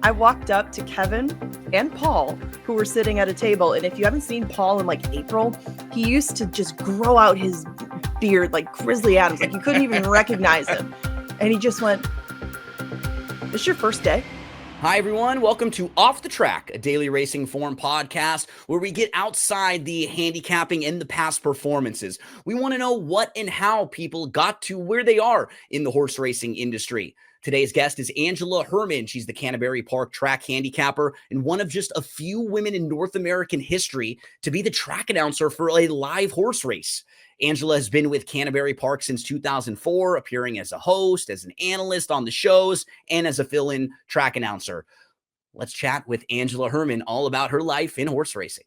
I walked up to Kevin and Paul, who were sitting at a table. And if you haven't seen Paul in like April, he used to just grow out his beard like Grizzly Adams. Like you couldn't even recognize him. And he just went, "This your first day?" Hi, everyone. Welcome to Off the Track, a Daily Racing Form podcast where we get outside the handicapping and the past performances. We want to know what and how people got to where they are in the horse racing industry. Today's guest is Angela Hermann. She's the Canterbury Park track handicapper and one of just a few women in North American history to be the track announcer for a live horse race. Angela has been with Canterbury Park since 2004, appearing as a host, as an analyst on the shows, and as a fill-in track announcer. Let's chat with Angela Hermann all about her life in horse racing.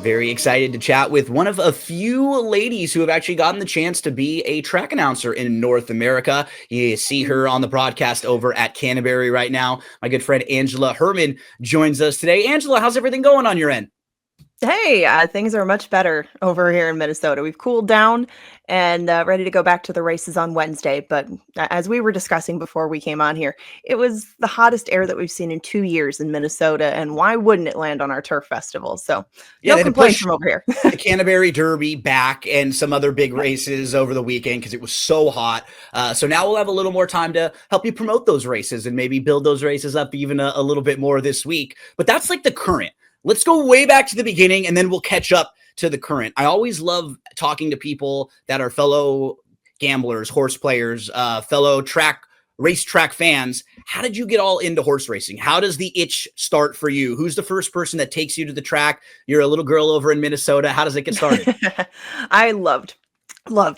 Very excited to chat with one of a few ladies who have actually gotten the chance to be a track announcer in North America. You see her on the broadcast over at Canterbury right now. My good friend Angela Hermann joins us today. Angela, how's everything going on your end? Hey, things are much better over here in Minnesota. We've cooled down and ready to go back to the races on Wednesday. But as we were discussing before we came on here, it was the hottest air that we've seen in 2 years in Minnesota. And why wouldn't it land on our turf festival? So no complaints from over here. The Canterbury Derby back and some other big races over the weekend because it was so hot. So now we'll have a little more time to help you promote those races and maybe build those races up even a little bit more this week. But that's like the current. Let's go way back to the beginning and then we'll catch up to the current. I always love talking to people that are fellow gamblers, horse players, fellow racetrack fans. How did you get all into horse racing? How does the itch start for you? Who's the first person that takes you to the track? You're a little girl over in Minnesota. How does it get started? I loved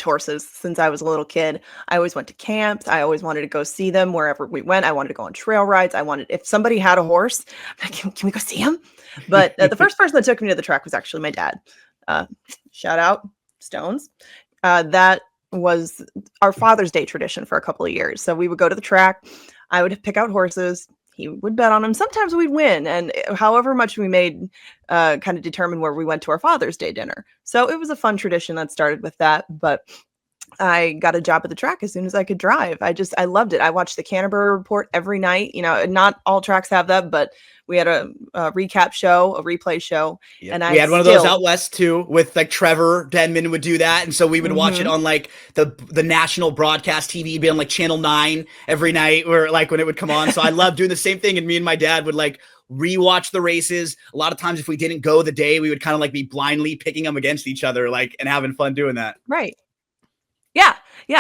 horses since I was a little kid. I always went to camps. I always wanted to go see them wherever we went. I wanted to go on trail rides. If somebody had a horse, can we go see him? But the first person that took me to the track was actually my dad. Shout out Stones. That was our Father's Day tradition for a couple of years. So we would go to the track. I would pick out horses. He would bet on them. Sometimes we'd win. And however much we made kind of determined where we went to our Father's Day dinner. So it was a fun tradition that started with that. But I got a job at the track as soon as I could drive. I loved it. I watched the Canterbury Report every night. You know, not all tracks have that, but we had a recap show, a replay show. Yep. And we had one of those out west too, with like Trevor Denman would do that. And so we would watch it on like the national broadcast TV, be on like Channel 9 every night or like when it would come on. So I love doing the same thing. And me and my dad would like rewatch the races. A lot of times if we didn't go the day, we would kind of like be blindly picking them against each other, like, and having fun doing that. Right. Yeah.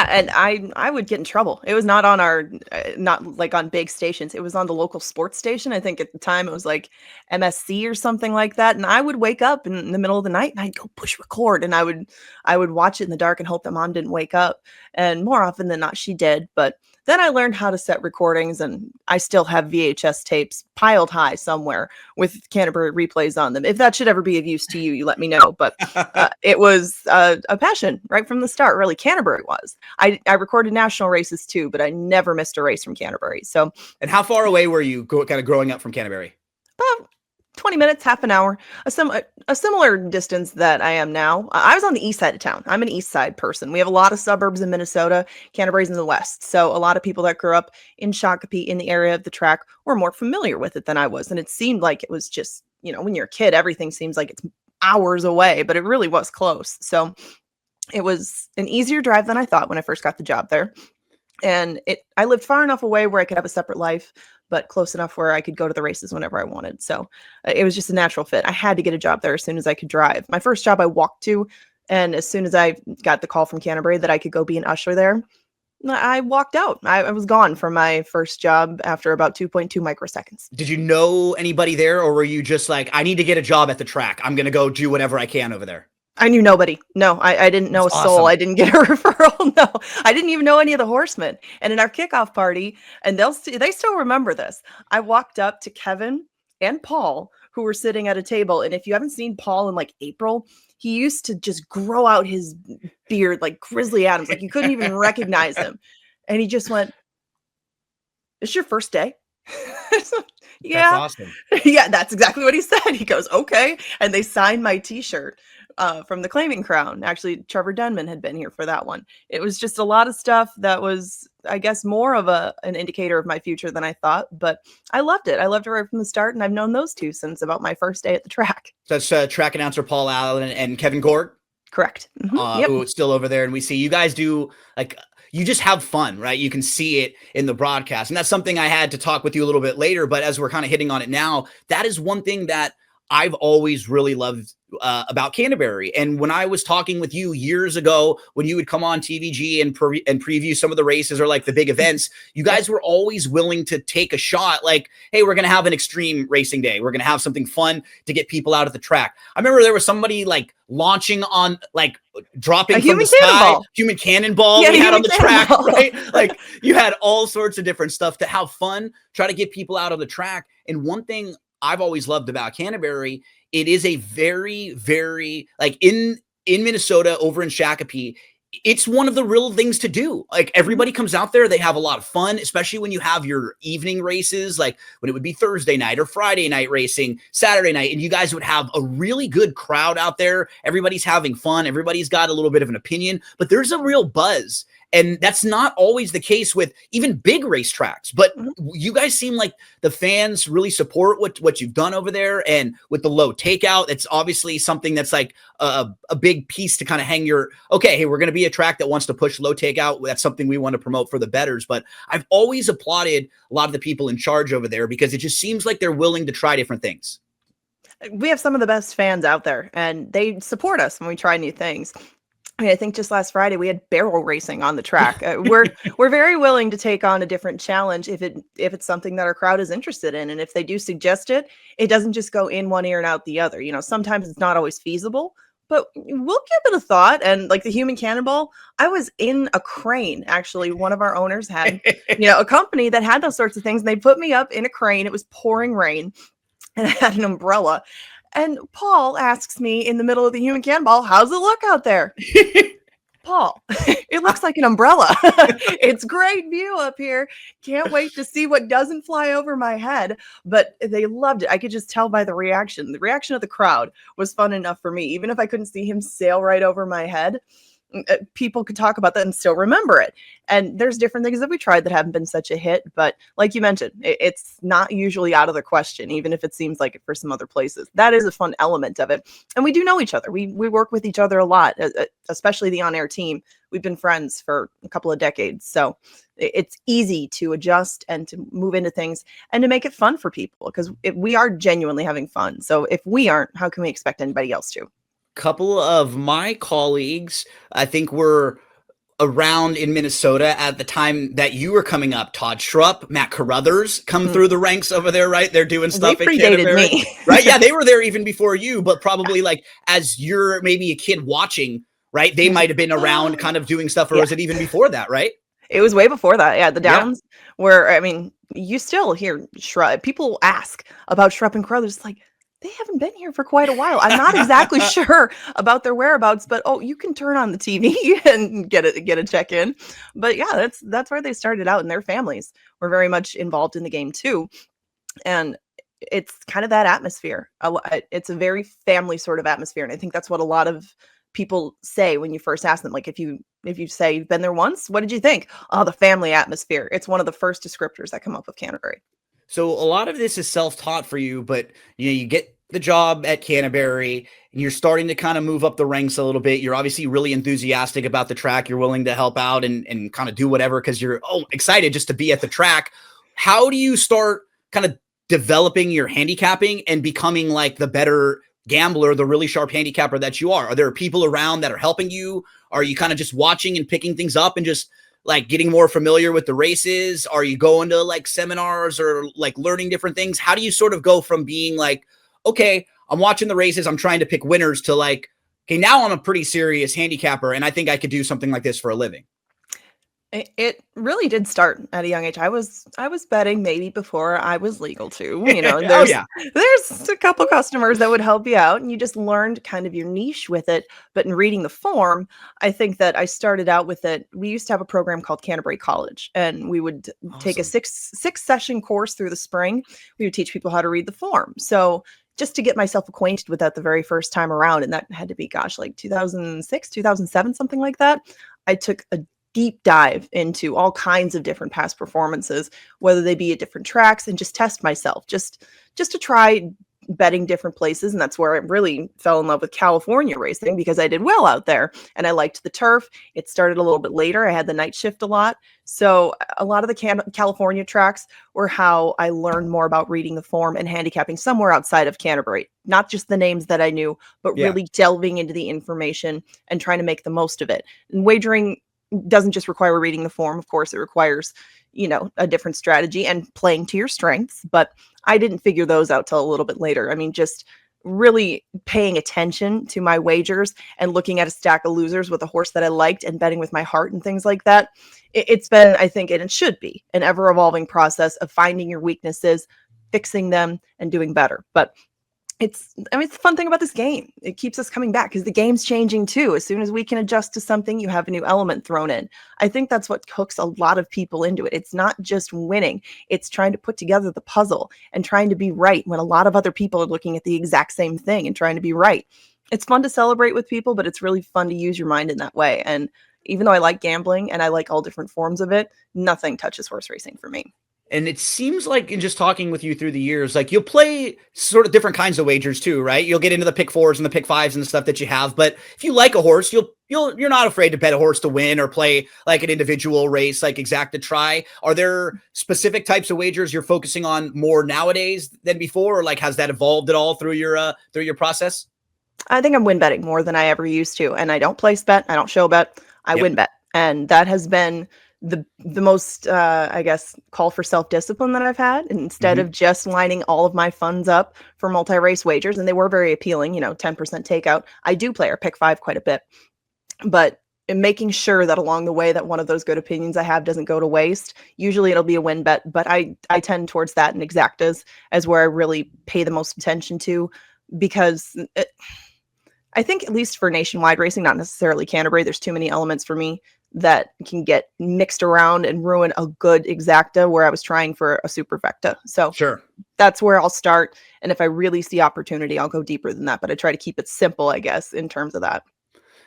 And I would get in trouble. It was not on not like on big stations. It was on the local sports station. I think at the time it was like MSC or something like that. And I would wake up in the middle of the night and I'd go push record and I would watch it in the dark and hope that mom didn't wake up. And more often than not, she did. But then I learned how to set recordings and I still have VHS tapes piled high somewhere with Canterbury replays on them. If that should ever be of use to you, you let me know. But it was a passion right from the start. Really, Canterbury was. I recorded national races too, but I never missed a race from Canterbury. So, and how far away were you kind of growing up from Canterbury? About 20 minutes, half an hour, a similar distance that I am now. I was on the east side of town. I'm an east side person. We have a lot of suburbs in Minnesota. Canterbury's in the west. So a lot of people that grew up in Shakopee in the area of the track were more familiar with it than I was. And it seemed like it was just, you know, when you're a kid, everything seems like it's hours away, but it really was close. So it was an easier drive than I thought when I first got the job there. And I lived far enough away where I could have a separate life, but close enough where I could go to the races whenever I wanted. So it was just a natural fit. I had to get a job there as soon as I could drive. My first job I walked to, and as soon as I got the call from Canterbury that I could go be an usher there, I walked out. I was gone from my first job after about 2.2 microseconds. Did you know anybody there, or were you just like, I need to get a job at the track, I'm going to go do whatever I can over there? I knew nobody. No, I didn't know a soul. I didn't get a referral. No, I didn't even know any of the horsemen. And in our kickoff party, and they still remember this, I walked up to Kevin and Paul, who were sitting at a table. And if you haven't seen Paul in like April, he used to just grow out his beard like Grizzly Adams. Like you couldn't even recognize him. And he just went, "This your first day?" That's Yeah. awesome. Yeah, that's exactly what he said. He goes, okay. And they signed my t-shirt from the Claiming Crown. Actually, Trevor Denman had been here for that one. It was just a lot of stuff that was, I guess, more of an indicator of my future than I thought. But I loved it. I loved it right from the start. And I've known those two since about my first day at the track. So that's track announcer Paul Allen and Kevin Gord. Correct. Yep. Who is still over there. And we see you guys do like, you just have fun, right? You can see it in the broadcast. And that's something I had to talk with you a little bit later. But as we're kind of hitting on it now, that is one thing that I've always really loved about Canterbury. And when I was talking with you years ago, when you would come on TVG and preview some of the races or like the big events, you guys were always willing to take a shot. Like, hey, we're going to have an extreme racing day. We're going to have something fun to get people out of the track. I remember there was somebody like launching on, like dropping from the sky, human cannonball we had on the track, right? Like you had all sorts of different stuff to have fun, try to get people out of the track. And one thing I've always loved about Canterbury, it is a very, very like in Minnesota over in Shakopee, it's one of the real things to do. Like everybody comes out there, they have a lot of fun, especially when you have your evening races, like when it would be Thursday night or Friday night racing, Saturday night, and you guys would have a really good crowd out there. Everybody's having fun. Everybody's got a little bit of an opinion, but there's a real buzz. And that's not always the case with even big racetracks, but you guys seem like the fans really support what you've done over there. And with the low takeout, it's obviously something that's like a big piece to kind of hang your, okay, hey, we're going to be a track that wants to push low takeout. That's something we want to promote for the bettors. But I've always applauded a lot of the people in charge over there because it just seems like they're willing to try different things. We have some of the best fans out there and they support us when we try new things. I mean, I think just last Friday we had barrel racing on the track. We're very willing to take on a different challenge if it's something that our crowd is interested in, and if they do suggest it, it doesn't just go in one ear and out the other. You know, sometimes it's not always feasible, but we'll give it a thought. And like the human cannonball, I was in a crane. Actually, one of our owners had, a company that had those sorts of things, and they put me up in a crane. It was pouring rain, and I had an umbrella. And Paul asks me in the middle of the human cannonball, how's it look out there? Paul, it looks like an umbrella. It's great view up here. Can't wait to see what doesn't fly over my head. But they loved it. I could just tell by the reaction. The reaction of the crowd was fun enough for me. Even if I couldn't see him sail right over my head, people could talk about that and still remember it. And there's different things that we tried that haven't been such a hit, but like you mentioned, it's not usually out of the question, even if it seems like it for some other places. That is a fun element of it. And we do know each other. We work with each other a lot, especially the on-air team. We've been friends for a couple of decades. So it's easy to adjust and to move into things and to make it fun for people because we are genuinely having fun. So if we aren't, how can we expect anybody else to? Couple of my colleagues, I think, were around in Minnesota at the time that you were coming up. Todd Schrupp, Matt Carruthers come through the ranks over there, right? They're doing stuff they at predated Canterbury, me. right? Yeah, they were there even before you, but probably like as you're maybe a kid watching, right? They might have been around kind of doing stuff, or was it even before that, right? It was way before that. Yeah, the Downs where, I mean, you still hear Schrupp. People ask about Schrupp and Carruthers, like, they haven't been here for quite a while. I'm not exactly sure about their whereabouts, but you can turn on the TV and get a check in. But yeah, that's where they started out, and their families were very much involved in the game too. And it's kind of that atmosphere. It's a very family sort of atmosphere, and I think that's what a lot of people say when you first ask them. Like if you say you've been there once, what did you think? Oh, the family atmosphere. It's one of the first descriptors that come up with Canterbury. So a lot of this is self-taught for you, but you get the job at Canterbury and you're starting to kind of move up the ranks a little bit. You're obviously really enthusiastic about the track. You're willing to help out and kind of do whatever because you're excited just to be at the track. How do you start kind of developing your handicapping and becoming like the better gambler, the really sharp handicapper that you are? Are there people around that are helping you? Are you kind of just watching and picking things up and just like getting more familiar with the races? Are you going to like seminars or like learning different things? How do you sort of go from being like, okay, I'm watching the races, I'm trying to pick winners, to like, okay, now I'm a pretty serious handicapper and I think I could do something like this for a living? It really did start at a young age. I was betting maybe before I was legal to. You know, Oh yeah. there's a couple customers that would help you out, and you just learned kind of your niche with it. But in reading the form, I think that I started out with it. We used to have a program called Canterbury College, and we would take a Awesome. six session course through the spring. We would teach people how to read the form. So just to get myself acquainted with that the very first time around, and that had to be, gosh, like 2006, 2007, something like that. I took a deep dive into all kinds of different past performances, whether they be at different tracks, and just test myself, just to try betting different places. And that's where I really fell in love with California racing, because I did well out there and I liked the turf. It started a little bit later. I had the night shift a lot. So a lot of the California tracks were how I learned more about reading the form and handicapping somewhere outside of Canterbury. Not just the names that I knew, but Yeah. really delving into the information and trying to make the most of it. And wagering doesn't just require reading the form. Of course, it requires, a different strategy and playing to your strengths. But I didn't figure those out till a little bit later. I mean, just really paying attention to my wagers and looking at a stack of losers with a horse that I liked and betting with my heart and things like that. It's been, I think, and it should be, an ever evolving process of finding your weaknesses, fixing them, and doing better. But it's the fun thing about this game. It keeps us coming back because the game's changing too. As soon as we can adjust to something, you have a new element thrown in. I think that's what hooks a lot of people into it. It's not just winning, it's trying to put together the puzzle and trying to be right when a lot of other people are looking at the exact same thing and trying to be right. It's fun to celebrate with people, but it's really fun to use your mind in that way. And even though I like gambling and I like all different forms of it, nothing touches horse racing for me. And it seems like in just talking with you through the years, like you'll play sort of different kinds of wagers too, right? You'll get into the pick fours and the pick fives and the stuff that you have. But if you like a horse, you're not afraid to bet a horse to win or play like an individual race, like exact to try. Are there specific types of wagers you're focusing on more nowadays than before? Or like, has that evolved at all through your process? I think I'm win betting more than I ever used to. And I don't place bet, I don't show bet, I Yep. win bet. And that has been the most I guess call for self-discipline that I've had. And instead Mm-hmm. of just lining all of my funds up for multi-race wagers, and they were very appealing, 10% takeout. I do play or pick five quite a bit. But in making sure that along the way that one of those good opinions I have doesn't go to waste. Usually it'll be a win bet, but I tend towards that and exactas as where I really pay the most attention to, because I think at least for nationwide racing, not necessarily Canterbury, there's too many elements for me that can get mixed around and ruin a good exacta where I was trying for a superfecta. So Sure. that's where I'll start. And if I really see opportunity, I'll go deeper than that. But I try to keep it simple, I guess, in terms of that.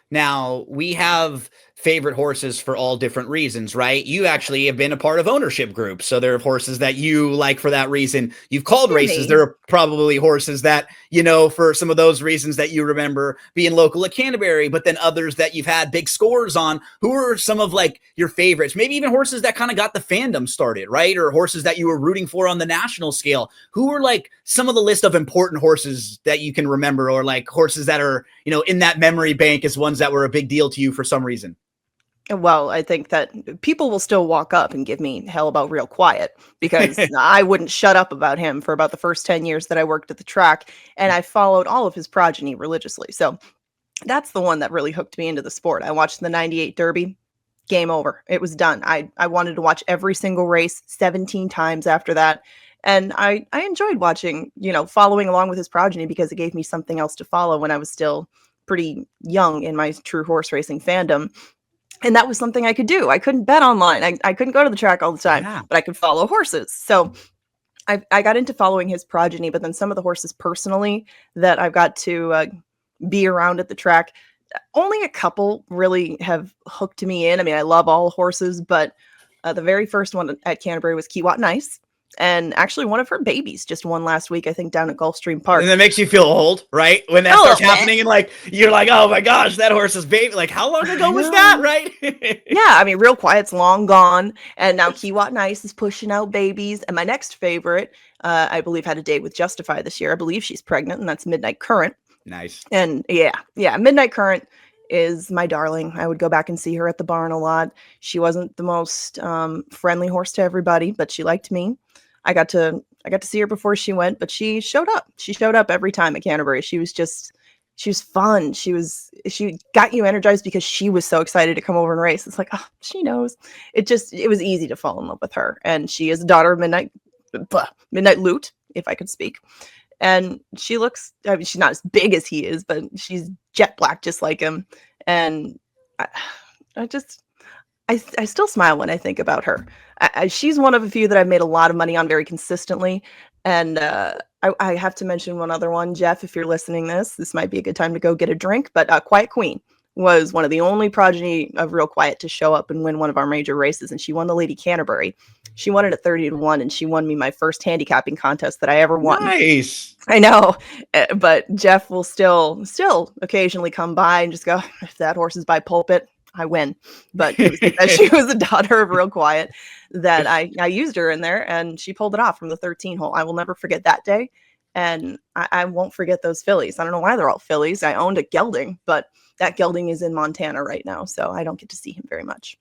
Now, we have favorite horses for all different reasons, right? You actually have been a part of ownership groups. So there are horses that you like for that reason. You've called races. Jimmy. There are probably horses that, for some of those reasons that you remember being local at Canterbury, but then others that you've had big scores on. Who are some of like your favorites? Maybe even horses that kind of got the fandom started, right? Or horses that you were rooting for on the national scale. Who are like some of the list of important horses that you can remember, or like horses that are, in that memory bank as ones that were a big deal to you for some reason? Well, I think that people will still walk up and give me hell about Real Quiet, because I wouldn't shut up about him for about the first 10 years that I worked at the track. And I followed all of his progeny religiously. So that's the one that really hooked me into the sport. I watched the 98 Derby. Game over. It was done. I wanted to watch every single race 17 times after that. And I enjoyed watching, following along with his progeny, because it gave me something else to follow when I was still pretty young in my true horse racing fandom. And that was something I could do. I couldn't bet online. I couldn't go to the track all the time, Yeah. but I could follow horses. So I got into following his progeny, but then some of the horses personally that I've got to be around at the track, only a couple really have hooked me in. I mean, I love all horses, but the very first one at Canterbury was Kiwat Nice. And actually, one of her babies just won last week, I think, down at Gulfstream Park. And that makes you feel old, right? When that A starts little bit. happening, and like you're like, oh my gosh, that horse's baby. Like, how long ago I was that, know. right? Yeah, I mean, Real Quiet's long gone, and now Kiwat Nice is pushing out babies. And my next favorite, I believe, had a date with Justify this year. I believe she's pregnant, and that's Midnight Current. Nice. And yeah, Midnight Current is my darling. I would go back and see her at the barn a lot. She wasn't the most friendly horse to everybody, but she liked me. I got to see her before she went, but she showed up. She showed up every time at Canterbury. She was just she was fun. She got you energized because she was so excited to come over and race. It's like, oh, she knows. It was easy to fall in love with her. And she is a daughter of Midnight Loot, if I could speak. And she looks, I mean, she's not as big as he is, but she's jet black just like him. And I still smile when I think about her. She's one of a few that I've made a lot of money on very consistently. And I have to mention one other one. Jeff, if you're listening this might be a good time to go get a drink. But Quiet Queen was one of the only progeny of Real Quiet to show up and win one of our major races. And she won the Lady Canterbury. She won it at 30-1, and she won me my first handicapping contest that I ever won. Nice. I know, but Jeff will still occasionally come by and just go, if that horse is by pulpit, I win. But it was because she was a daughter of Real Quiet that I used her in there, and she pulled it off from the 13 hole. I will never forget that day, and I won't forget those fillies. I don't know why they're all fillies. I owned a gelding, but that gelding is in Montana right now, so I don't get to see him very much.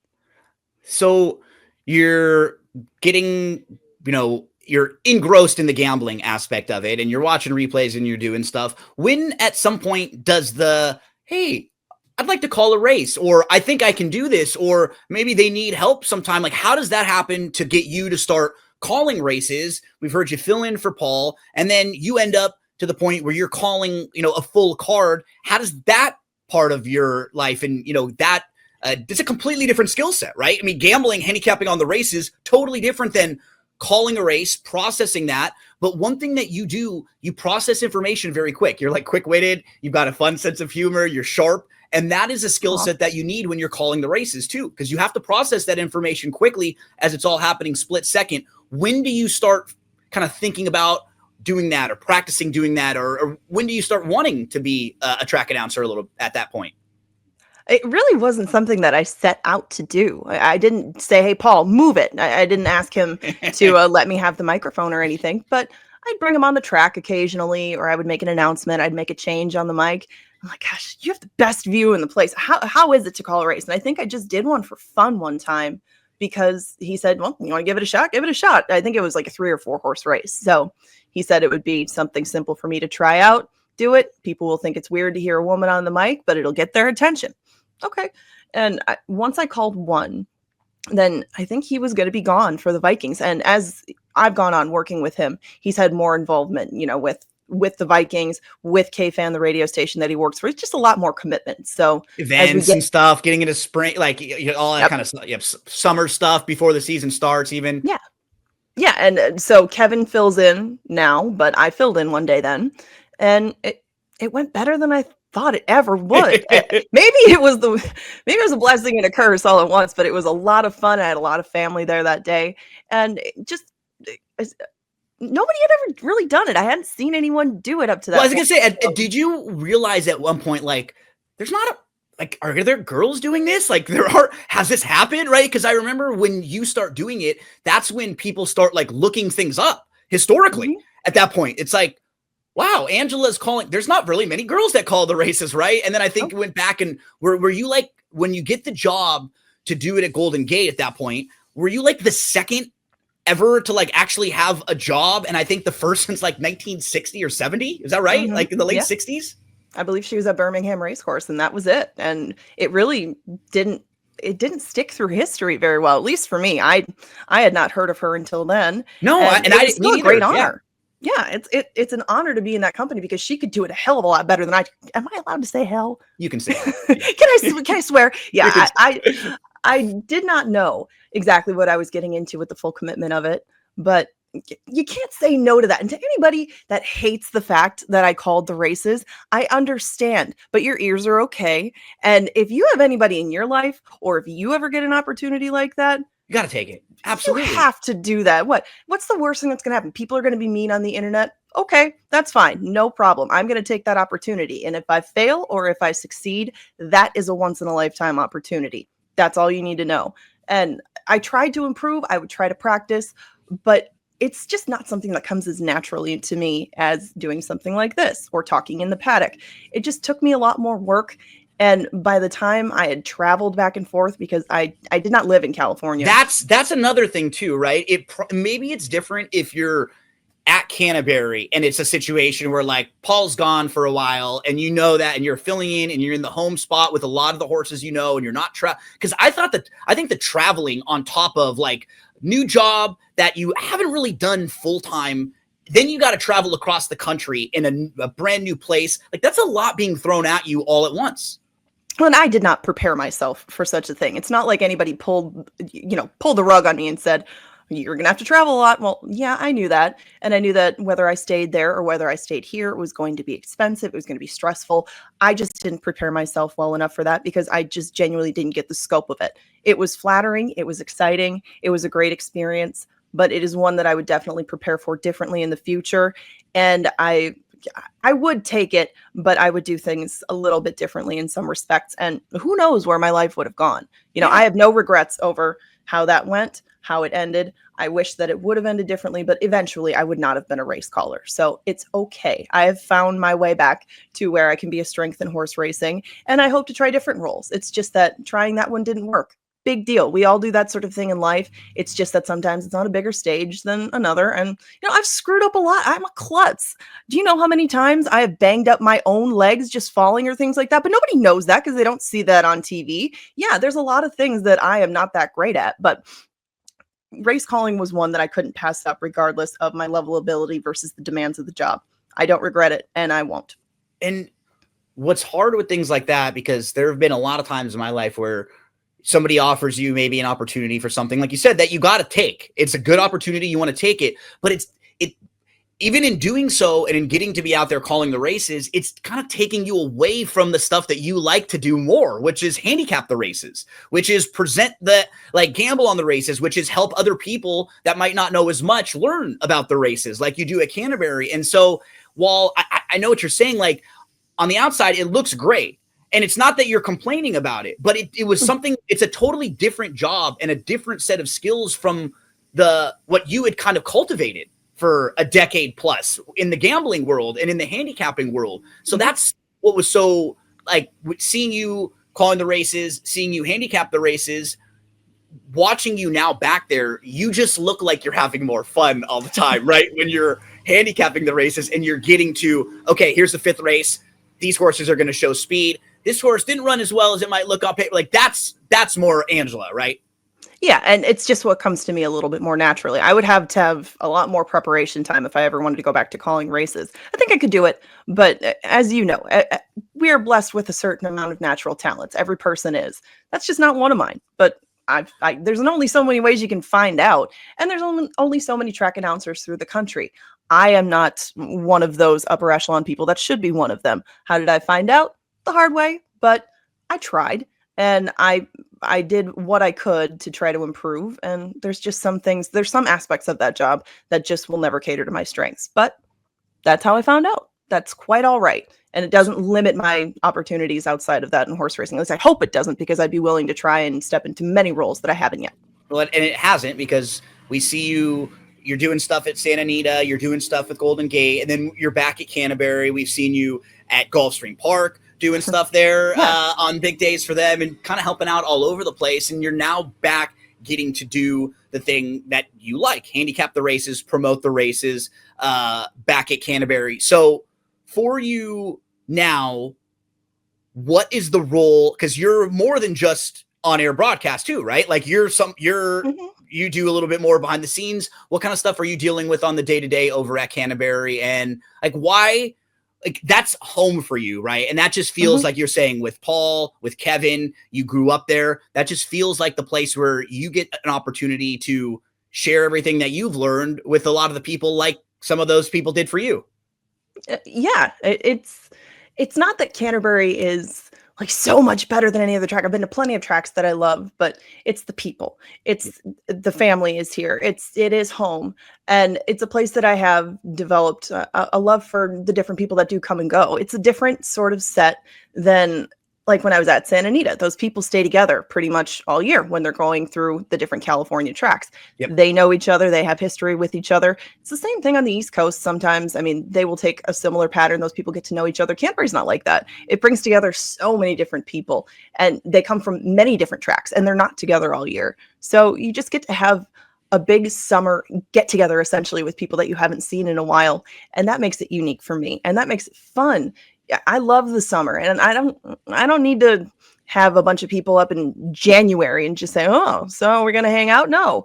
So you're getting, you're engrossed in the gambling aspect of it, and you're watching replays and you're doing stuff. When at some point does hey, I'd like to call a race, or I think I can do this, or maybe they need help sometime. Like, how does that happen to get you to start calling races? We've heard you fill in for Paul, and then you end up to the point where you're calling, a full card. How does that part of your life and, that it's a completely different skill set, right? I mean, gambling, handicapping on the races, totally different than calling a race, processing that. But one thing that you do, you process information very quick. You're like quick-witted. You've got a fun sense of humor. You're sharp. And that is a skill set that you need when you're calling the races too, because you have to process that information quickly as it's all happening split second. When do you start kind of thinking about doing that or practicing doing that? Or when do you start wanting to be a track announcer a little at that point? It really wasn't something that I set out to do. I didn't say, hey, Paul, move it. I didn't ask him to let me have the microphone or anything, but I'd bring him on the track occasionally, or I would make an announcement. I'd make a change on the mic. I'm like, gosh, you have the best view in the place. How is it to call a race? And I think I just did one for fun one time because he said, well, you want to give it a shot? Give it a shot. I think it was like a 3 or 4 horse race. So he said it would be something simple for me to try out, do it. People will think it's weird to hear a woman on the mic, but it'll get their attention. Okay. And once I called one, then I think he was going to be gone for the Vikings. And as I've gone on working with him, he's had more involvement, with the Vikings, with KFan, the radio station that he works for. It's just a lot more commitment. So events and stuff, getting into spring, like all that kind of stuff. Yep. Summer stuff before the season starts even. Yeah. Yeah. And so Kevin fills in now, but I filled in one day then, and it went better than I thought it ever would. Maybe it was a blessing and a curse all at once, but it was a lot of fun. I had a lot of family there that day, and nobody had ever really done it. I hadn't seen anyone do it up to that. Well, I was gonna say, did you realize at one point, like, there's not are there girls doing this? Like, has this happened, right? Because I remember when you start doing it, that's when people start like looking things up historically. Mm-hmm. At that point, it's like, wow, Angela's calling. There's not really many girls that call the races, right? And then I think you went back and were you like, when you get the job to do it at Golden Gate at that point, were you like the second ever to like actually have a job? And I think the first since like 1960 or 70. Is that right? Mm-hmm. Like in the late 60s? I believe she was at Birmingham Racecourse, and that was it. And it really didn't stick through history very well, at least for me. I had not heard of her until then. No, and I didn't. Still a great honor. Yeah. Yeah, it's an honor to be in that company because she could do it a hell of a lot better than I. Am I allowed to say hell? You can say hell. Can I swear? Yeah, I did not know exactly what I was getting into with the full commitment of it, but you can't say no to that. And to anybody that hates the fact that I called the races, I understand, but your ears are okay. And if you have anybody in your life, or if you ever get an opportunity like that, you got to take it. Absolutely. You have to do that. What's the worst thing that's going to happen? People are going to be mean on the internet. Okay, that's fine. No problem. I'm going to take that opportunity. And if I fail or if I succeed, that is a once in a lifetime opportunity. That's all you need to know. And I tried to improve. I would try to practice, but it's just not something that comes as naturally to me as doing something like this or talking in the paddock. It just took me a lot more work. And by the time I had traveled back and forth, because I did not live in California. That's another thing too, right? Maybe it's different if you're at Canterbury and it's a situation where like Paul's gone for a while and you know that and you're filling in and you're in the home spot with a lot of the horses, you know, and you're not because I think the traveling on top of like new job that you haven't really done full time, then you got to travel across the country in a brand new place. Like that's a lot being thrown at you all at once. Well, and I did not prepare myself for such a thing. It's not like anybody pulled the rug on me and said, you're going to have to travel a lot. Well, yeah, I knew that. And I knew that whether I stayed there or whether I stayed here, it was going to be expensive. It was going to be stressful. I just didn't prepare myself well enough for that because I just genuinely didn't get the scope of it. It was flattering. It was exciting. It was a great experience, but it is one that I would definitely prepare for differently in the future. And I would take it, but I would do things a little bit differently in some respects. And who knows where my life would have gone. I have no regrets over how that went, how it ended. I wish that it would have ended differently, but eventually I would not have been a race caller. So it's okay. I have found my way back to where I can be a strength in horse racing, and I hope to try different roles. It's just that trying that one didn't work. Big deal. We all do that sort of thing in life. It's just that sometimes it's on a bigger stage than another. And, I've screwed up a lot. I'm a klutz. Do you know how many times I have banged up my own legs just falling or things like that? But nobody knows that because they don't see that on TV. Yeah, there's a lot of things that I am not that great at, but race calling was one that I couldn't pass up regardless of my level of ability versus the demands of the job. I don't regret it, and I won't. And what's hard with things like that, because there have been a lot of times in my life where somebody offers you maybe an opportunity for something, like you said, that you got to take. It's a good opportunity. You want to take it. But even in doing so and in getting to be out there calling the races, it's kind of taking you away from the stuff that you like to do more, which is handicap the races, which is gamble on the races, which is help other people that might not know as much learn about the races like you do at Canterbury. And so while I know what you're saying, like on the outside, it looks great. And it's not that you're complaining about it, but it was something, it's a totally different job and a different set of skills from what you had kind of cultivated for a decade plus in the gambling world and in the handicapping world. So that's what was so like seeing you calling the races, seeing you handicap the races, watching you now back there, you just look like you're having more fun all the time, right? When you're handicapping the races and you're getting to, okay, here's the fifth race. These horses are going to show speed. This horse didn't run as well as it might look up. Like that's more Angela, right? Yeah, and it's just what comes to me a little bit more naturally. I would have to have a lot more preparation time if I ever wanted to go back to calling races. I think I could do it, but as you know, we are blessed with a certain amount of natural talents. Every person is. That's just not one of mine. But there's only so many ways you can find out, and there's only so many track announcers through the country. I am not one of those upper echelon people. That should be one of them. How did I find out? The hard way, but I tried. And I did what I could to try to improve. And there's just some aspects of that job that just will never cater to my strengths. But that's how I found out. That's quite all right. And it doesn't limit my opportunities outside of that in horse racing. At least I hope it doesn't, because I'd be willing to try and step into many roles that I haven't yet. Well, and it hasn't, because we see you're doing stuff at Santa Anita, you're doing stuff with Golden Gate, and then you're back at Canterbury. We've seen you at Gulfstream Park doing stuff there on big days for them and kind of helping out all over the place. And you're now back getting to do the thing that you like, handicap the races, promote the races back at Canterbury. So for you now, what is the role? Because you're more than just on-air broadcast too, right? Like you do a little bit more behind the scenes. What kind of stuff are you dealing with on the day-to-day over at Canterbury? And like, why? Like that's home for you, right? And that just feels like you're saying with Paul, with Kevin, you grew up there. That just feels like the place where you get an opportunity to share everything that you've learned with a lot of the people, like some of those people did for you. Yeah, it's not that Canterbury is like so much better than any other track. I've been to plenty of tracks that I love, but it's the people. It's the family is here. It is home. And it's a place that I have developed a love for the different people that do come and go. It's a different sort of set than like when I was at Santa Anita. Those people stay together pretty much all year when they're going through the different California tracks. Yep. They know each other. They have history with each other. It's the same thing on the East Coast sometimes. I mean, they will take a similar pattern. Those people get to know each other. Canterbury's not like that. It brings together so many different people, and they come from many different tracks, and they're not together all year. So you just get to have a big summer get together essentially with people that you haven't seen in a while. And that makes it unique for me. And that makes it fun. I love the summer, and I don't need to have a bunch of people up in January and just say, oh, so we're going to hang out. No,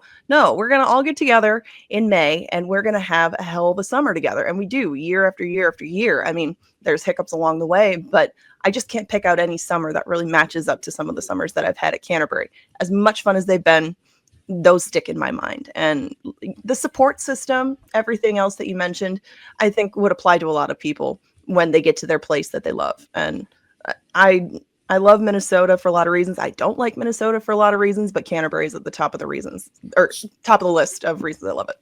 we're going to all get together in May and we're going to have a hell of a summer together. And we do year after year after year. I mean, there's hiccups along the way, but I just can't pick out any summer that really matches up to some of the summers that I've had at Canterbury. As much fun as they've been, those stick in my mind. And the support system, everything else that you mentioned, I think would apply to a lot of people when they get to their place that they love. And I love Minnesota for a lot of reasons. I don't like Minnesota for a lot of reasons, but Canterbury is at the top of the reasons, or top of the list of reasons I love it.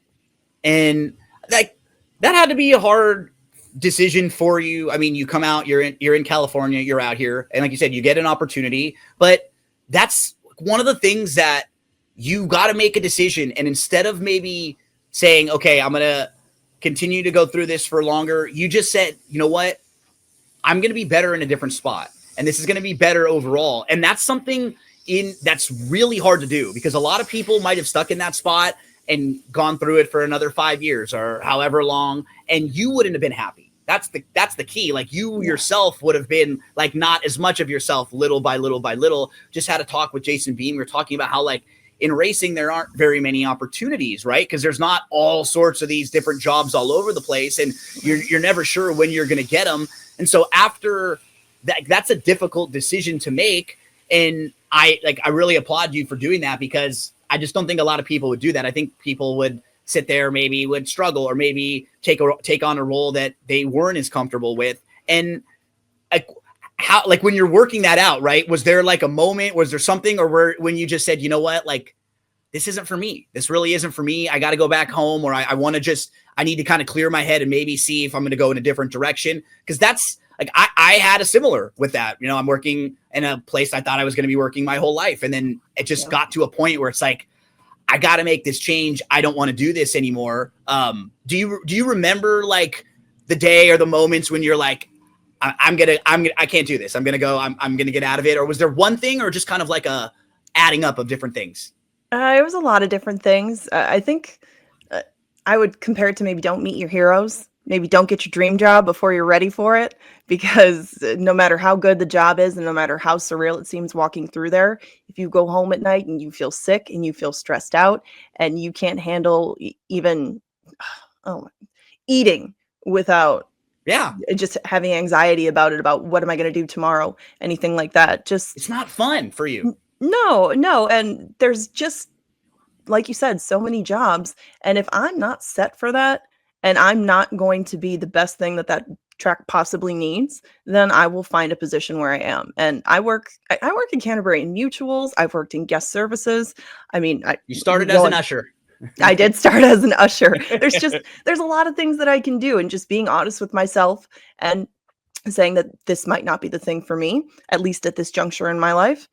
And that had to be a hard decision for you. I mean, you come out, you're in California, you're out here, and like you said, you get an opportunity, but that's one of the things that you got to make a decision. And instead of maybe saying, okay, I'm going to continue to go through this for longer, you just said, you know what? I'm going to be better in a different spot. And this is going to be better overall. And that's something that's really hard to do, because a lot of people might have stuck in that spot and gone through it for another 5 years or however long, and you wouldn't have been happy. That's the key. Like, you yourself would have been like not as much of yourself, little by little by little. Just had a talk with Jason Bean. We were talking about how, like, in racing, there aren't very many opportunities, right? Because there's not all sorts of these different jobs all over the place, and you're never sure when you're going to get them. And so after that's a difficult decision to make. And I really applaud you for doing that, because I just don't think a lot of people would do that. I think people would sit there, maybe would struggle, or maybe take on a role that they weren't as comfortable with. And like when you're working that out, right? Was there like a moment, was there something, or when you just said, you know what, like, this isn't for me. This really isn't for me. I got to go back home, or I need to kind of clear my head and maybe see if I'm going to go in a different direction. Because that's, like, I had a similar with that. You know, I'm working in a place I thought I was going to be working my whole life. And then it just got to a point where it's like, I got to make this change. I don't want to do this anymore. Do you remember like the day or the moments when you're like, I can't do this. I'm going to go, I'm going to get out of it. Or was there one thing, or just kind of like a adding up of different things? It was a lot of different things. I think I would compare it to maybe don't meet your heroes. Maybe don't get your dream job before you're ready for it, because no matter how good the job is and no matter how surreal it seems walking through there, if you go home at night and you feel sick and you feel stressed out and you can't handle even eating without just having anxiety about it, about what am I going to do tomorrow, anything like that, just it's not fun for you. No. And there's just, like you said, so many jobs. And if I'm not set for that, and I'm not going to be the best thing that track possibly needs, then I will find a position where I am. And I work in Canterbury in mutuals. I've worked in guest services. I mean, you started as an usher. I did start as an usher. There's a lot of things that I can do, and just being honest with myself and saying that this might not be the thing for me, at least at this juncture in my life.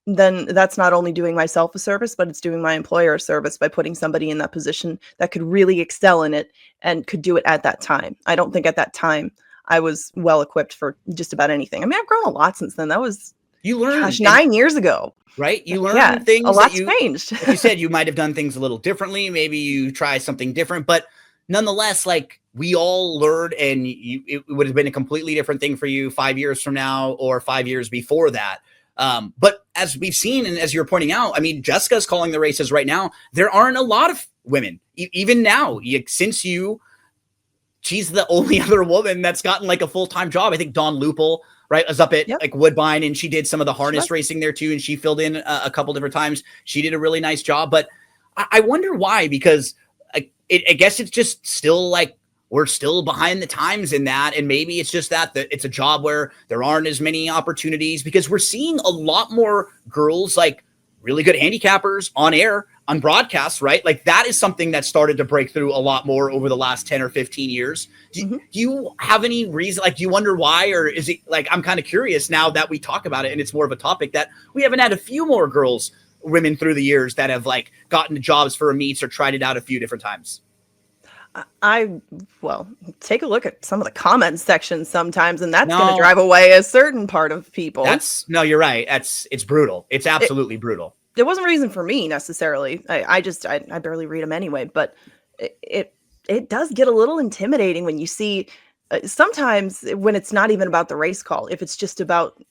Then that's not only doing myself a service, but it's doing my employer a service by putting somebody in that position that could really excel in it and could do it at that time. I don't think at that time I was well equipped for just about anything. I mean, I've grown a lot since then. That was 9 years ago. Right? You learn things. A lot's changed. Like you said, you might have done things a little differently. Maybe you try something different, but nonetheless, like, we all learned, and it would have been a completely different thing for you 5 years from now or 5 years before that. But as we've seen, and as you're pointing out, I mean, Jessica's calling the races right now. There aren't a lot of women, even now, she's the only other woman that's gotten like a full-time job. I think Dawn Lupel, right, was up at like Woodbine, and she did some of the harness racing there too. And she filled in a couple different times. She did a really nice job, but I wonder why, because I guess it's just still like, we're still behind the times in that. And maybe it's just that it's a job where there aren't as many opportunities, because we're seeing a lot more girls, like really good handicappers on air, on broadcasts, right? Like, that is something that started to break through a lot more over the last 10 or 15 years. Do you have any reason, like, do you wonder why, or is it like, I'm kind of curious now that we talk about it and it's more of a topic, that we haven't had a few more women through the years that have like gotten jobs for a meets or tried it out a few different times? Take a look at some of the comments sections sometimes, and that's going to drive away a certain part of people. No, you're right. It's brutal. It's absolutely brutal. there wasn't a reason for me necessarily. I barely read them anyway, but it does get a little intimidating when you see sometimes when it's not even about the race call, if it's just about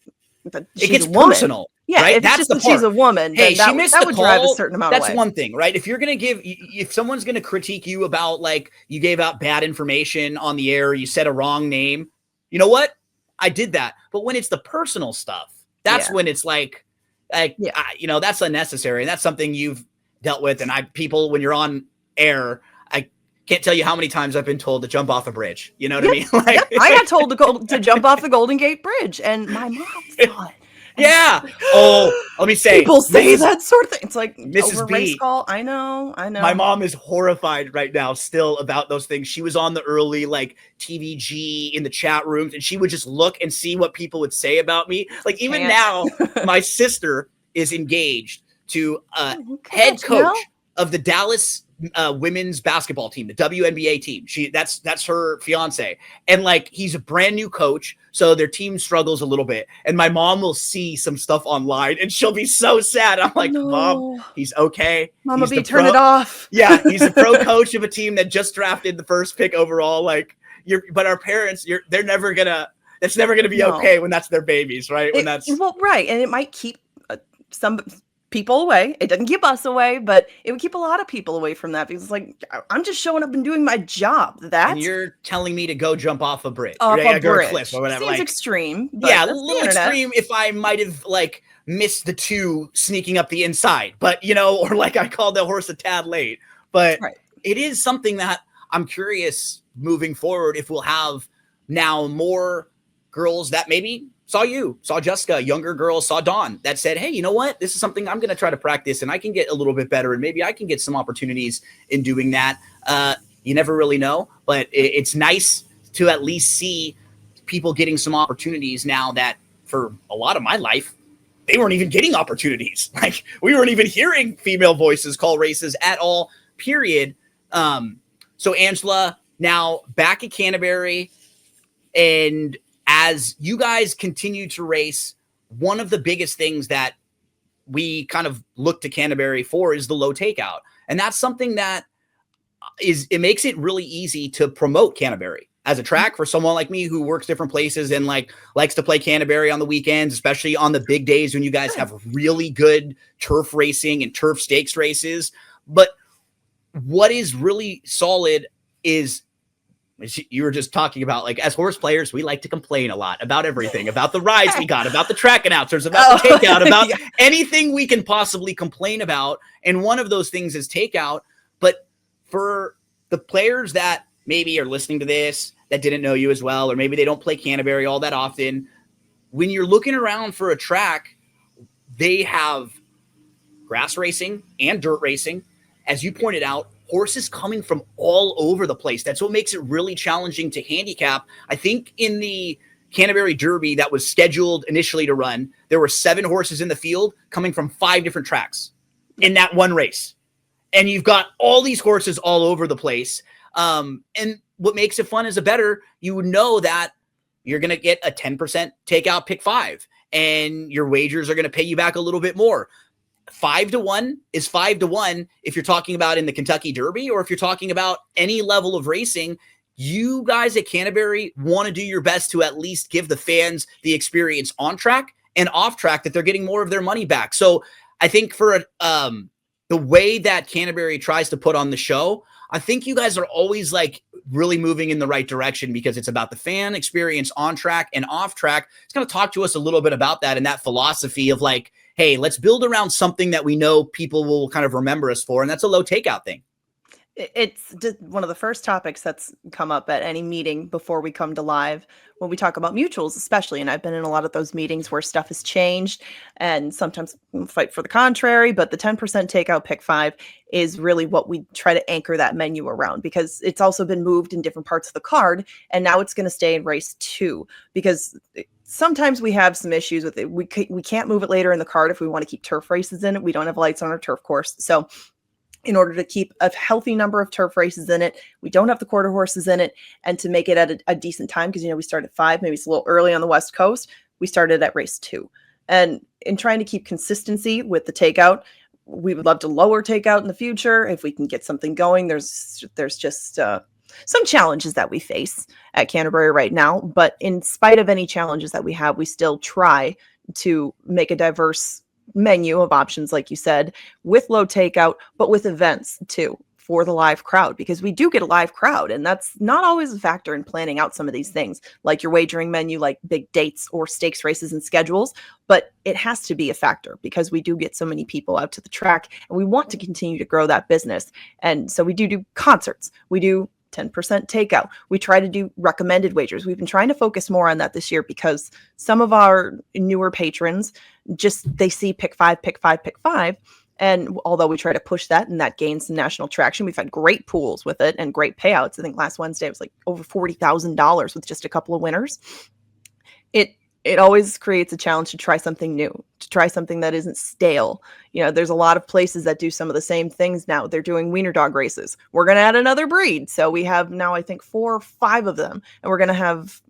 that It she's gets a woman. personal, Yeah, right? if it's That's just the that she's part. a woman, Hey, then she missed that the would drive a call. certain amount That's away. one thing, right? If you're going to if someone's going to critique you about like you gave out bad information on the air, you said a wrong name, you know what? I did that. But when it's the personal stuff, that's when it's like that's unnecessary. And that's something you've dealt with. And people, when you're on air, I can't tell you how many times I've been told to jump off a bridge. You know what I mean? Like, I got told to jump off the Golden Gate Bridge, and my mom saw it. Yeah. Oh, let me say, people say that sort of thing. It's like Mrs. over B, race call. I know. My mom is horrified right now still about those things. She was on the early like TVG in the chat rooms, and she would just look and see what people would say about me. Like even now, my sister is engaged to head coach of the Dallas women's basketball team, the WNBA team. That's her fiance, and like he's a brand new coach, so their team struggles a little bit. And my mom will see some stuff online, and she'll be so sad. I'm like, Mom, he's okay. Mama B, turn it off. Yeah, he's a pro coach of a team that just drafted the first pick overall. Like but our parents, they're never gonna. That's never gonna be okay when that's their babies, right? Right, and it might keep some people away. It doesn't keep us away, but it would keep a lot of people away from that because it's like I'm just showing up and doing my job. And you're telling me to go jump off a bridge, off a bridge, or cliff or whatever. Seems extreme. Yeah, a little extreme. If I might have like missed the two sneaking up the inside, but or like I called the horse a tad late. But it is something that I'm curious moving forward if we'll have now more girls that maybe saw Jessica, younger girls, saw Dawn that said, hey, you know what? This is something I'm going to try to practice and I can get a little bit better and maybe I can get some opportunities in doing that. You never really know, but it's nice to at least see people getting some opportunities now that for a lot of my life, they weren't even getting opportunities. Like we weren't even hearing female voices call races at all, period. So Angela, now back at Canterbury, and as you guys continue to race, one of the biggest things that we kind of look to Canterbury for is the low takeout. And that's something that it makes it really easy to promote Canterbury as a track for someone like me who works different places and likes to play Canterbury on the weekends, especially on the big days when you guys have really good turf racing and turf stakes races. But what is really solid is you were just talking about, like, as horse players, we like to complain a lot about everything, about the rides we got, about the track announcers, about the takeout, about anything we can possibly complain about. And one of those things is takeout. But for the players that maybe are listening to this that didn't know you as well, or maybe they don't play Canterbury all that often, when you're looking around for a track, they have grass racing and dirt racing. As you pointed out, horses coming from all over the place. That's what makes it really challenging to handicap. I think in the Canterbury Derby that was scheduled initially to run, there were 7 horses in the field coming from 5 different tracks in that one race. And you've got all these horses all over the place. And what makes it fun as a bettor, you would know that you're going to get a 10% takeout pick 5, and your wagers are going to pay you back a little bit more. 5-1 is 5-1 if you're talking about in the Kentucky Derby, or if you're talking about any level of racing. You guys at Canterbury want to do your best to at least give the fans the experience on track and off track that they're getting more of their money back. So I think for the way that Canterbury tries to put on the show, I think you guys are always like really moving in the right direction because it's about the fan experience on track and off track. It's going to talk to us a little bit about that and that philosophy of like, hey, let's build around something that we know people will kind of remember us for. And that's a low takeout thing. It's just one of the first topics that's come up at any meeting before we come to live when we talk about mutuals, especially. And I've been in a lot of those meetings where stuff has changed and sometimes fight for the contrary. But the 10% takeout pick 5 is really what we try to anchor that menu around, because it's also been moved in different parts of the card. And now it's going to stay in race 2 because sometimes we have some issues with it. We can't move it later in the card if we want to keep turf races in it. We don't have lights on our turf course. So in order to keep a healthy number of turf races in it, we don't have the quarter horses in it, and to make it at a decent time, because, we start at 5, maybe it's a little early on the West Coast, we started at race 2. And in trying to keep consistency with the takeout, we would love to lower Takeout in the future if we can get something going. There's just some challenges that we face at Canterbury right now, but in spite of any challenges that we have, we still try to make a diverse menu of options, like you said, with low Takeout, but with events too for the live crowd, because we do get a live crowd, and that's not always a factor in planning out some of these things, like your wagering menu, like big dates or stakes races and schedules. But it has to be a factor because we do get so many people out to the track, and we want to continue to grow that business. And so we do concerts, we do 10% Takeout. We try to do recommended wagers. We've been trying to focus more on that this year because some of our newer patrons they see pick five, pick five, pick five. And although we try to push that and that gains some national traction, we've had great pools with it and great payouts. I think last Wednesday it was like over $40,000 with just a couple of winners. It always creates a challenge to try something new, to try something that isn't stale. There's a lot of places that do some of the same things now. They're doing wiener dog races. We're going to add another breed. So we have now, I think, 4 or 5 of them. And we're going to have,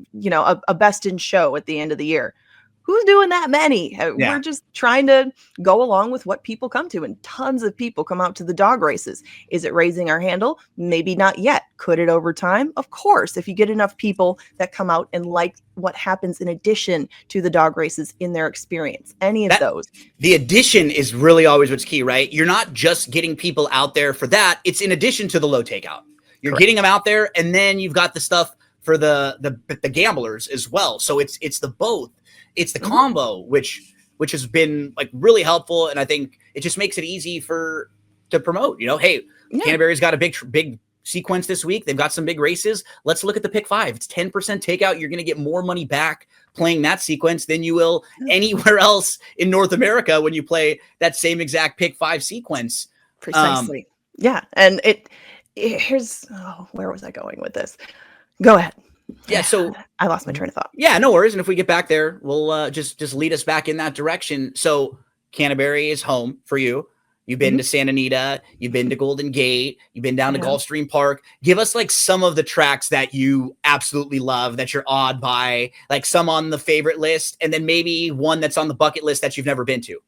a best in show at the end of the year. Who's doing that many? Yeah. We're just trying to go along with what people come to, and tons of people come out to the dog races. Is it raising our handle? Maybe not yet. Could it over time? Of course, if you get enough people that come out and like what happens in addition to the dog races in their experience, any of those. The addition is really always what's key, right? You're not just getting people out there for that. It's in addition to the low Takeout. You're Correct. Getting them out there, and then you've got the stuff for the gamblers as well. So it's the both. It's the combo, which has been like really helpful, and I think it just makes it easy to promote. Hey, Canterbury's got a big sequence this week. They've got some big races. Let's look at the pick 5. It's 10% Takeout. You're going to get more money back playing that sequence than you will anywhere else in North America when you play that same exact pick 5 sequence. Precisely. Yeah, and here's where was I going with this? Go ahead. Yeah, so I lost my train of thought. Yeah, no worries. And if we get back there, we'll just lead us back in that direction. So Canterbury is home for you. You've been to Santa Anita, you've been to Golden Gate, you've been down to Gulfstream Park. Give us like some of the tracks that you absolutely love, that you're awed by, like some on the favorite list, and then maybe one that's on the bucket list that you've never been to.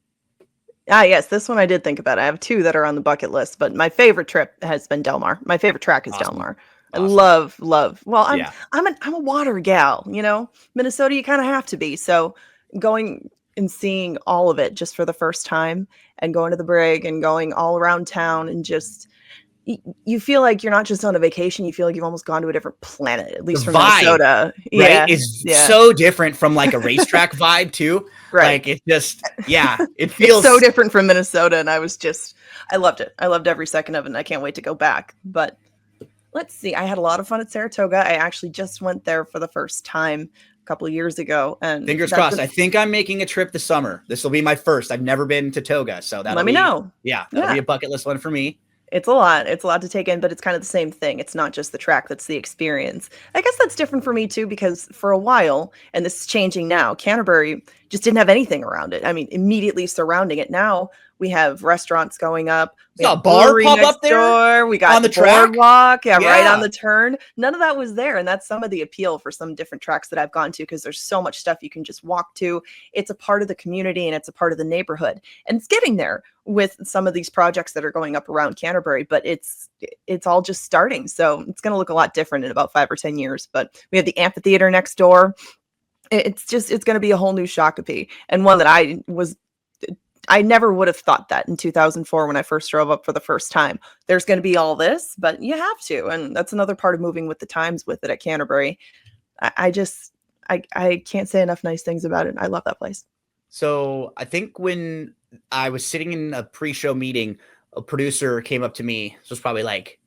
Yes, this one I did think about. I have 2 that are on the bucket list, but my favorite trip has been Del Mar. My favorite track is Del Mar. Awesome. I love. Well, I'm a water gal, Minnesota, you kind of have to be. So going and seeing all of it just for the first time, and going to the Brig and going all around town, and just you feel like you're not just on a vacation. You feel like you've almost gone to a different planet, at least from Minnesota. Right? Is so different from like a racetrack vibe too. Right. Like it just, it feels so different from Minnesota. And I loved it. I loved every second of it. And I can't wait to go back. But let's see. I had a lot of fun at Saratoga. I actually just went there for the first time a couple of years ago. And fingers crossed. I think I'm making a trip this summer. This will be my first. I've never been to Toga. So let me know. Yeah. That'll be a bucket list one for me. It's a lot. It's a lot to take in, but it's kind of the same thing. It's not just the track, that's the experience. I guess that's different for me too, because for a while, and this is changing now, Canterbury just didn't have anything around it. I mean, immediately surrounding it. Now we have restaurants going up. We got a bar pop up there. We got on the boardwalk, right on the turn. None of that was there. And that's some of the appeal for some different tracks that I've gone to, because there's so much stuff you can just walk to. It's a part of the community and it's a part of the neighborhood. And it's getting there with some of these projects that are going up around Canterbury, but it's all just starting. So it's going to look a lot different in about 5 or 10 years. But we have the amphitheater next door. It's going to be a whole new Shakopee, and one that I never would have thought that in 2004 when I first drove up for the first time. There's going to be all this, but you have to. And that's another part of moving with the times with it at Canterbury. I can't say enough nice things about it. I love that place. So I think when I was sitting in a pre-show meeting, a producer came up to me. This was probably like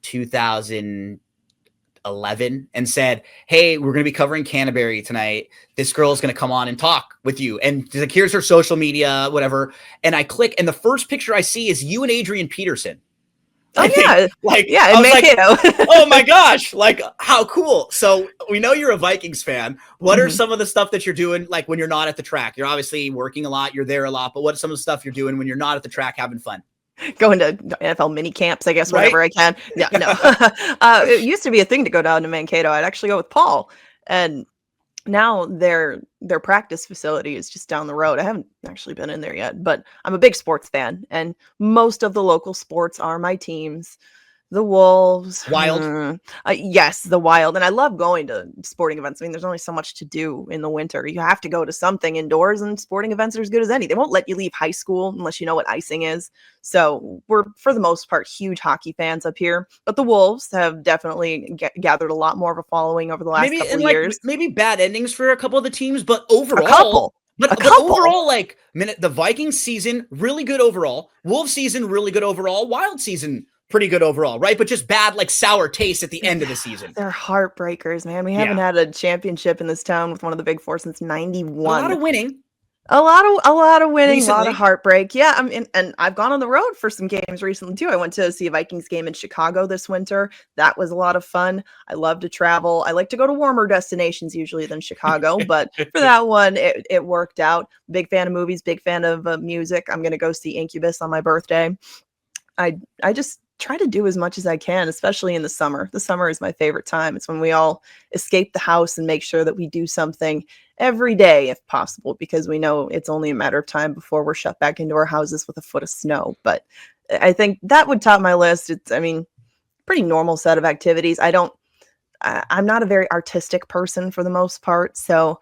2011, and said, "Hey, we're going to be covering Canterbury tonight. This girl is going to come on and talk with you. And like, here's her social media, whatever." And I click, and the first picture I see is you and Adrien Peterson. Oh, yeah. I was like, oh my gosh, like how cool. So we know you're a Vikings fan. What are some of the stuff that you're doing, like when you're not at the track? You're obviously working a lot, you're there a lot, but what's some of the stuff you're doing when you're not at the track having fun? Going to NFL mini camps, I guess, whenever I can. No. It used to be a thing to go down to Mankato. I'd actually go with Paul. And now their practice facility is just down the road. I haven't actually been in there yet, but I'm a big sports fan, and most of the local sports are my teams. The Wolves, Wild. yes, the Wild, and I love going to sporting events. I mean, there's only so much to do in the winter. You have to go to something indoors, and sporting events are as good as any. They won't let you leave high school unless you know what icing is. So we're, for the most part, huge hockey fans up here. But the Wolves have definitely gathered a lot more of a following over the last Maybe couple and of like years. maybe bad endings for a couple of the teams, but A overall, couple, but a but couple. overall, like the Vikings season really good overall, Wolves season really good overall, Wild season pretty good overall, right? But just bad like sour taste at the end of the season. They're heartbreakers, man. We haven't Yeah, had a championship in this town with one of the big four since but a lot '91. of winning A lot of winning, a lot of recently. heartbreak. Yeah, I mean, and I've gone on the road for some games recently too. I went to see a Vikings game in Chicago this winter. That was a lot of fun. I love to travel. I like to go to warmer destinations usually than Chicago, but for that one, it worked out. Big fan of movies, big fan of music. I'm gonna go see Incubus on my birthday. I just try to do as much as I can, especially in the summer. The summer is my favorite time. It's when we all escape the house and make sure that we do something every day if possible, because we know it's only a matter of time before we're shut back into our houses with a foot of snow. But I think that would top my list. It's, I mean, pretty normal set of activities. I'm not a very artistic person for the most part, so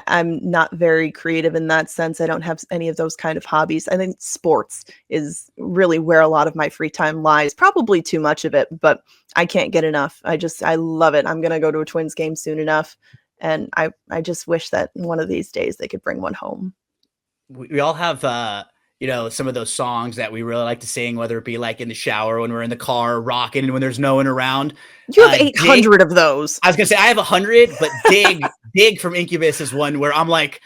I'm not very creative in that sense. I don't have any of those kind of hobbies. I think sports is really where a lot of my free time lies. Probably too much of it, but I can't get enough. I love it. I'm gonna go to a Twins game soon enough, and I just wish that one of these days they could bring one home. We all have some of those songs that we really like to sing, whether it be like in the shower, when we're in the car rocking, and when there's no one around. You have Dig, 800 of those. I was gonna say I have 100, but Dig from Incubus is one where I'm like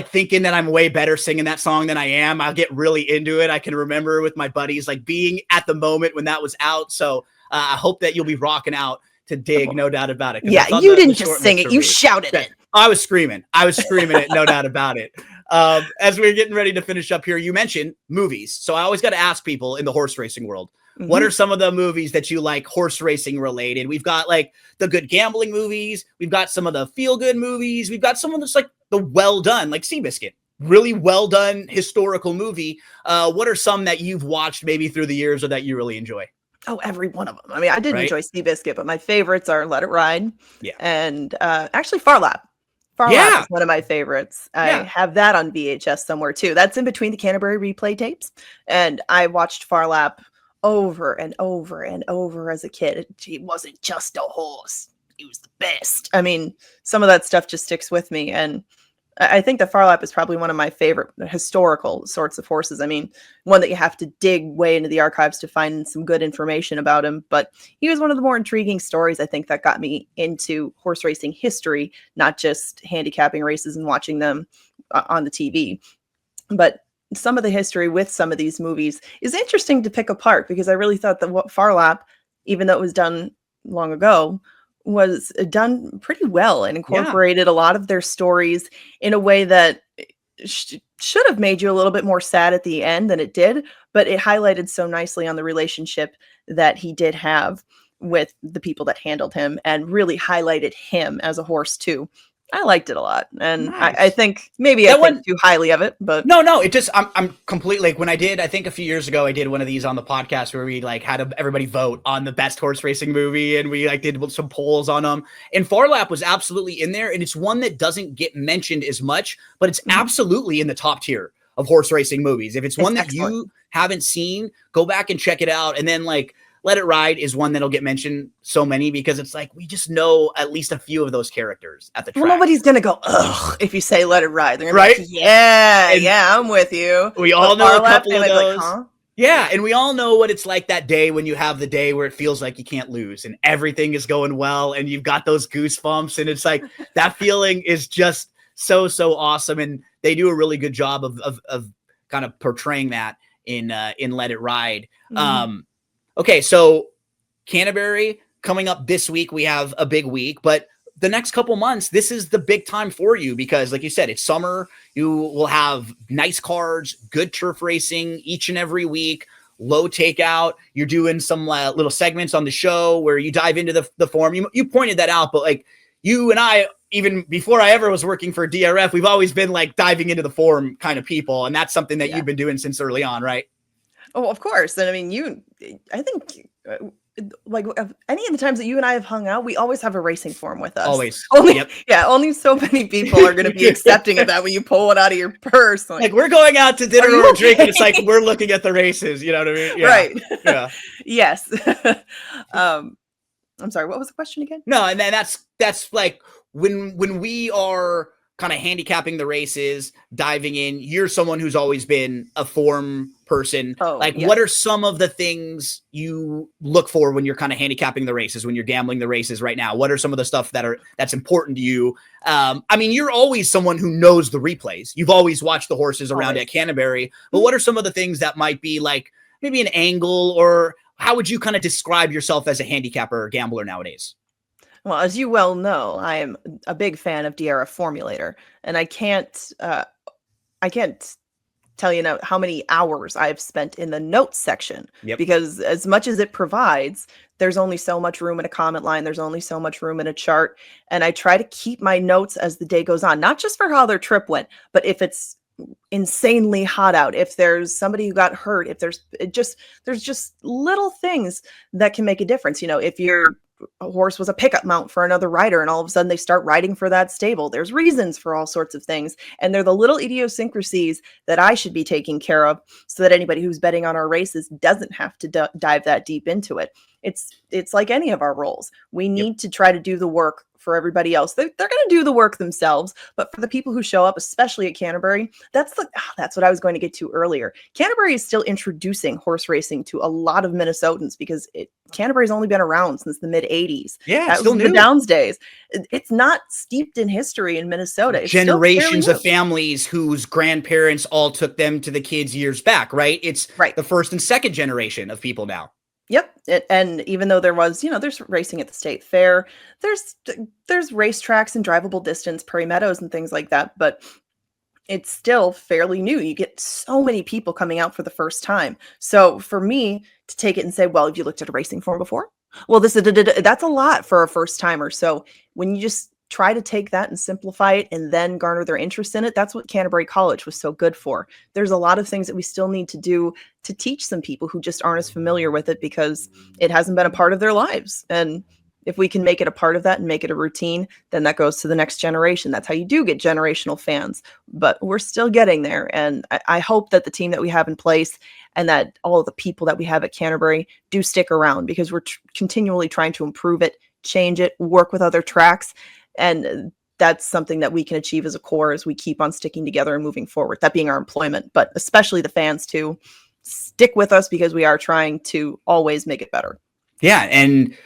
thinking that I'm way better singing that song than I am. I'll get really into it. I can remember with my buddies like being at the moment when that was out. So I hope that you'll be rocking out to Dig, no doubt about it. Yeah, That's on you the didn't just short sing list it, for you me. shouted Yeah, it. I was screaming it, no doubt about it. As we're getting ready to finish up here, you mentioned movies. So I always got to ask people in the horse racing world, what are some of the movies that you like horse racing related? We've got like the good gambling movies. We've got some of the feel good movies. We've got some of this like the well done, like Seabiscuit, really well done historical movie. What are some that you've watched maybe through the years or that you really enjoy? Oh, every one of them. I mean, I did Right? enjoy Seabiscuit, but my favorites are Let It Ride Yeah. and actually Far Lap. Far Lap Yeah. is one of my favorites. I Yeah. have that on VHS somewhere too. That's in between the Canterbury replay tapes. And I watched Far Lap over and over and over as a kid. He wasn't just a horse. He was the best. I mean, some of that stuff just sticks with me. And I think the Farlap is probably one of my favorite historical sorts of horses. I mean, one that you have to dig way into the archives to find some good information about him. But he was one of the more intriguing stories, I think, that got me into horse racing history, not just handicapping races and watching them on the TV. But some of the history with some of these movies is interesting to pick apart, because I really thought that what Farlap, even though it was done long ago, was done pretty well and incorporated a lot of their stories in a way that should have made you a little bit more sad at the end than it did, but it highlighted so nicely on the relationship that he did have with the people that handled him and really highlighted him as a horse too. I liked it a lot, and I Nice. think maybe I think too highly of it, but No, it just I'm completely like when I did, I think a few years ago I did one of these on the podcast where we like had everybody vote on the best horse racing movie, and we like did some polls on them, and Farlap was absolutely in there, and it's one that doesn't get mentioned as much, but it's absolutely in the top tier of horse racing movies. If it's one that you haven't seen, go back and check it out. And then like Let It Ride is one that'll get mentioned so many because it's like we just know at least a few of those characters at the track. Well, nobody's gonna go ugh if you say Let It Ride. They're gonna right? be like, yeah, I'm with you. We all know a couple of those. Like, huh? Yeah, and we all know what it's like that day when you have the day where it feels like you can't lose and everything is going well and you've got those goosebumps, and it's like that feeling is just so awesome, and they do a really good job of kind of portraying that in Let It Ride. Okay, so Canterbury coming up this week, we have a big week, but the next couple months, this is the big time for you because, like you said, it's summer. You will have nice cards, good turf racing each and every week, low takeout. You're doing some little segments on the show where you dive into the form. You pointed that out, but like you and I, even before I ever was working for DRF, we've always been like diving into the form kind of people. And that's something that you've been doing since early on, right? Oh, of course. And I mean, I think like any of the times that you and I have hung out, we always have a racing form with us. Always. Only, Yep. yeah, only so many people are going to be accepting of that when you pull it out of your purse. Like we're going out to dinner or a drink, and it's like okay? we're looking at the races. You know what I mean? Yeah. Right. Yeah. Yes. I'm sorry. What was the question again? No, and then that's like when we are kind of handicapping the races, diving in, you're someone who's always been a form person. Oh, like yes. what are some of the things you look for when you're kind of handicapping the races, when you're gambling the races right now? What are some of the stuff that's important to you? I mean, you're always someone who knows the replays. You've always watched the horses around at Canterbury, but what are some of the things that might be like maybe an angle, or how would you kind of describe yourself as a handicapper or gambler nowadays? Well, as you well know, I am a big fan of DRF Formulator, and I can't tell you now how many hours I've spent in the notes section. Yep. Because as much as it provides, there's only so much room in a comment line. There's only so much room in a chart, and I try to keep my notes as the day goes on, not just for how their trip went, but if it's insanely hot out, if there's somebody who got hurt, if there's just little things that can make a difference. You know, if your horse was a pickup mount for another rider and all of a sudden they start riding for that stable, there's reasons for all sorts of things, and they're the little idiosyncrasies that I should be taking care of so that anybody who's betting on our races doesn't have to dive that deep into it. It's like any of our roles. We need to try to do the work for everybody else. They're going to do the work themselves, but for the people who show up, especially at Canterbury, that's what I was going to get to earlier. Canterbury is still introducing horse racing to a lot of Minnesotans because Canterbury's only been around since the mid 80s. Yeah, that still was new. the Downs days. It's not steeped in history in Minnesota. It's generations of families whose grandparents all took them to the kids years back, right? It's the first and second generation of people now. Yep. And even though there was, there's racing at the state fair, there's racetracks and drivable distance, Prairie Meadows and things like that, but it's still fairly new. You get so many people coming out for the first time. So for me to take it and say, well, have you looked at a racing form before? Well, that's a lot for a first timer. So when you just try to take that and simplify it and then garner their interest in it, that's what Canterbury College was so good for. There's a lot of things that we still need to do to teach some people who just aren't as familiar with it because it hasn't been a part of their lives. And if we can make it a part of that and make it a routine, then that goes to the next generation. That's how you do get generational fans. But we're still getting there. And I hope that the team that we have in place and that all of the people that we have at Canterbury do stick around because we're continually trying to improve it, change it, work with other tracks. And that's something that we can achieve as a core as we keep on sticking together and moving forward, that being our employment, but especially the fans too. Stick with us because we are trying to always make it better. Yeah. And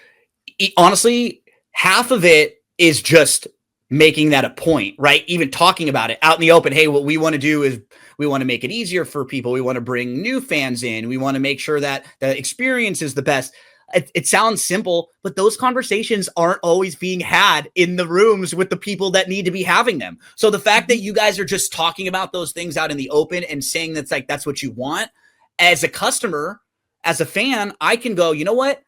honestly, half of it is just making that a point, right? Even talking about it out in the open. Hey, what we want to do is we want to make it easier for people. We want to bring new fans in. We want to make sure that the experience is the best. It sounds simple, but those conversations aren't always being had in the rooms with the people that need to be having them. So the fact that you guys are just talking about those things out in the open and saying that's what you want, as a customer, as a fan, I can go, you know what?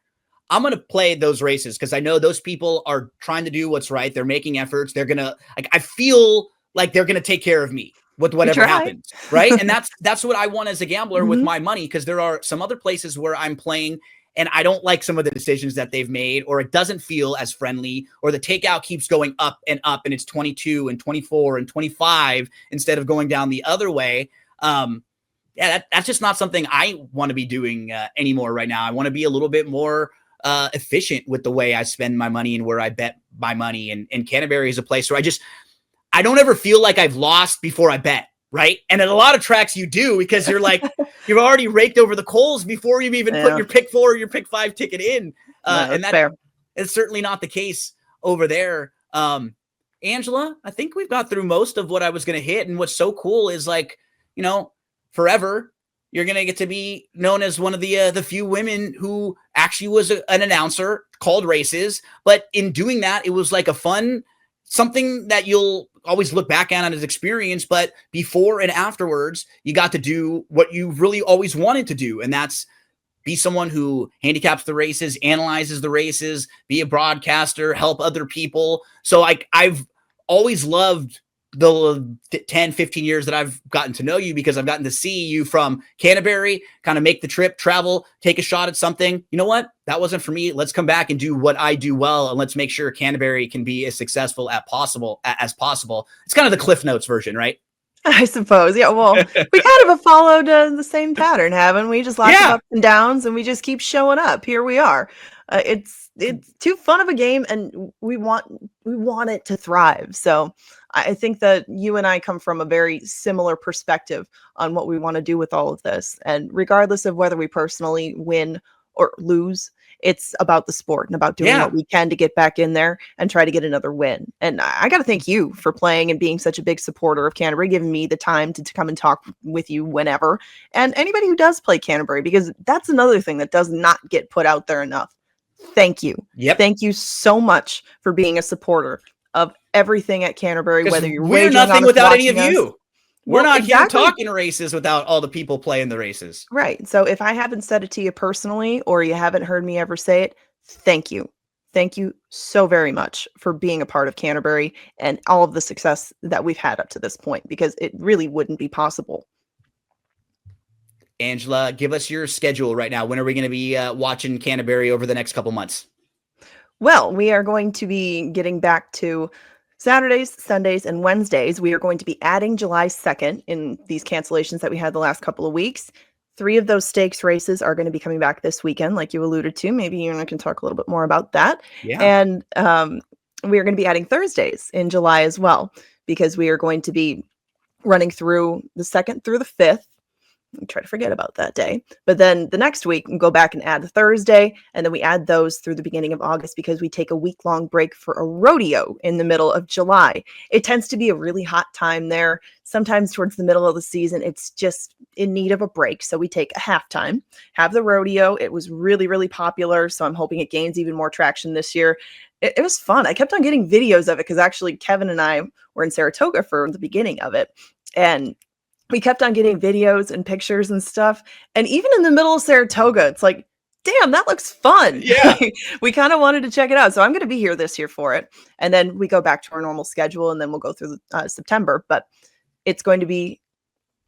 I'm going to play those races because I know those people are trying to do what's right. They're making efforts. They're going to, I feel like they're going to take care of me with whatever happens. Right. And that's what I want as a gambler with my money. Because there are some other places where I'm playing and I don't like some of the decisions that they've made, or it doesn't feel as friendly, or the takeout keeps going up and it's 22 and 24 and 25 instead of going down the other way. That's just not something I want to be doing anymore right now. I want to be a little bit more efficient with the way I spend my money and where I bet my money. And Canterbury is a place where I don't ever feel like I've lost before I bet. Right. And at a lot of tracks you do, because you're like, you've already raked over the coals before you've even put your pick 4 or your pick 5 ticket in. And that is certainly not the case over there. Angela, I think we've got through most of what I was going to hit. And what's so cool is forever, you're going to get to be known as one of the few women who actually was an announcer, called races. But in doing that, it was like a fun, something that you'll always look back on as experience. But before and afterwards, you got to do what you really always wanted to do. And that's be someone who handicaps the races, analyzes the races, be a broadcaster, help other people. So I've always loved the 10, 15 years that I've gotten to know you, because I've gotten to see you from Canterbury, kind of make the trip, travel, take a shot at something. You know what? That wasn't for me. Let's come back and do what I do well. And let's make sure Canterbury can be as successful as possible. It's kind of the Cliff Notes version, right? I suppose. Yeah. Well, we kind of have followed the same pattern, haven't we? Just lots of ups and downs, and we just keep showing up. Here we are. It's too fun of a game, and we want it to thrive. So I think that you and I come from a very similar perspective on what we want to do with all of this. And regardless of whether we personally win or lose, it's about the sport and about doing what we can to get back in there and try to get another win. And I got to thank you for playing and being such a big supporter of Canterbury, giving me the time to come and talk with you whenever. And anybody who does play Canterbury, because that's another thing that does not get put out there enough. Thank you. Thank you so much for being a supporter of everything at Canterbury, whether you're we're nothing without any of you. We're not here talking races without all the people playing the races. Right. So if I haven't said it to you personally, or you haven't heard me ever say it, thank you. Thank you so very much for being a part of Canterbury and all of the success that we've had up to this point, because it really wouldn't be possible. Angela, give us your schedule right now. When are we going to be watching Canterbury over the next couple months? Well, we are going to be getting back to Saturdays, Sundays, and Wednesdays. We are going to be adding July 2nd in these cancellations that we had the last couple of weeks. 3 of those stakes races are going to be coming back this weekend, like you alluded to. Maybe you and I can talk a little bit more about that. Yeah. And we are going to be adding Thursdays in July as well, because we are going to be running through the 2nd through the 5th. Try to forget about that day. But then the next week, we go back and add the Thursday, and then we add those through the beginning of August, because we take a week-long break for a rodeo in the middle of July. It tends to be a really hot time there. Sometimes towards the middle of the season, it's just in need of a break. So we take a halftime, have the rodeo. It was really, really popular, so I'm hoping it gains even more traction this year. It was fun. I kept on getting videos of it, because actually Kevin and I were in Saratoga for the beginning of it. And we kept on getting videos and pictures and stuff. And even in the middle of Saratoga, it's like, damn, that looks fun. Yeah. We kind of wanted to check it out. So I'm going to be here this year for it. And then we go back to our normal schedule, and then we'll go through September. But it's going to be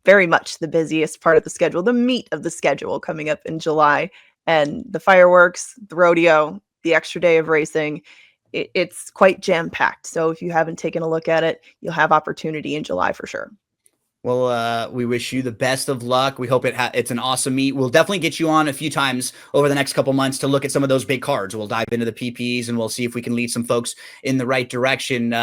very much the busiest part of the schedule, the meat of the schedule coming up in July. And the fireworks, the rodeo, the extra day of racing, it's quite jam-packed. So if you haven't taken a look at it, you'll have opportunity in July for sure. Well, we wish you the best of luck. We hope it's an awesome meet. We'll definitely get you on a few times over the next couple months to look at some of those big cards. We'll dive into the PPs, and we'll see if we can lead some folks in the right direction.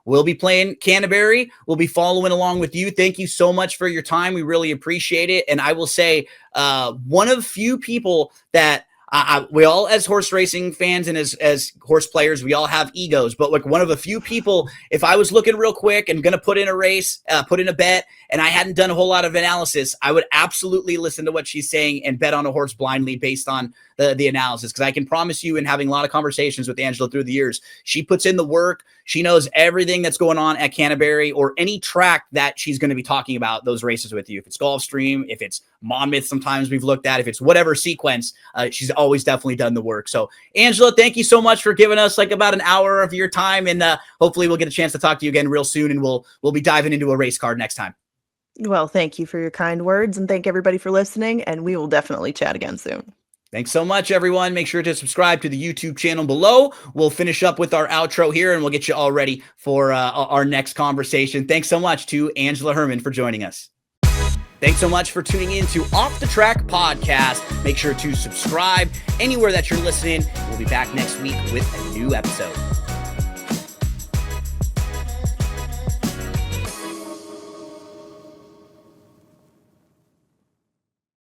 We'll be playing Canterbury. We'll be following along with you. Thank you so much for your time. We really appreciate it. And I will say, one of few people that we all, as horse racing fans and as horse players, we all have egos, but like one of a few people, if I was looking real quick and going to put in a race, put in a bet, and I hadn't done a whole lot of analysis, I would absolutely listen to what she's saying and bet on a horse blindly based on the analysis. Because I can promise you, in having a lot of conversations with Angela through the years, she puts in the work. She knows everything that's going on at Canterbury or any track that she's going to be talking about those races with you. If it's Gulfstream, if it's Monmouth, sometimes we've looked at, if it's whatever sequence, she's always definitely done the work. So Angela, thank you so much for giving us like about an hour of your time. And hopefully we'll get a chance to talk to you again real soon, and we'll be diving into a race card next time. Well, thank you for your kind words, and thank everybody for listening, and we will definitely chat again soon. Thanks so much, everyone. Make sure to subscribe to the YouTube channel below. We'll finish up with our outro here, and we'll get you all ready for our next conversation. Thanks so much to Angela Hermann for joining us. Thanks so much for tuning in to Off the Track Podcast. Make sure to subscribe anywhere that you're listening. We'll be back next week with a new episode.